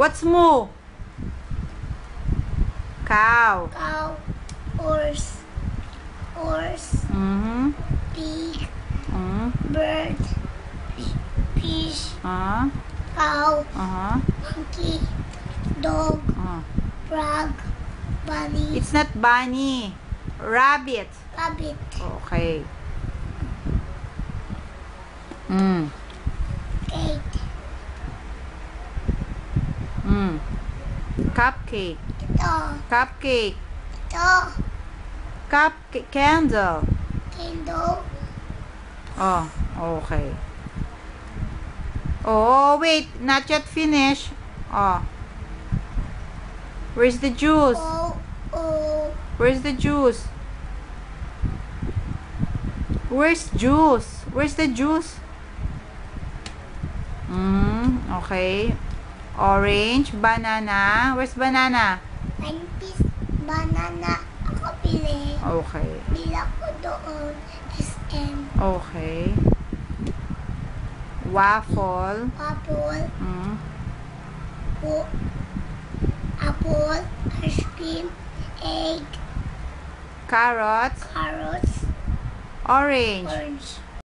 What's moo? Cow. Cow. Horse. Horse. Pig. Bird. Fish. Cow. Monkey. Dog. Frog. Bunny. It's not bunny. Rabbit. Rabbit. Okay. Cake. Cupcake. Ito. Cupcake. Ito. Cupcake. Candle. Candle. Oh, okay. Oh, wait. Not yet finished. Oh. Where's the juice? Oh. Where's the juice? Where's juice? Where's the juice? Okay. Orange, banana. Where's banana? 9 piece banana. Ako pili. Okay. Bila ko doon. SM. Okay. Waffle. Apple. Apple. Ice cream. Egg. Carrots. Carrots. Orange. Orange.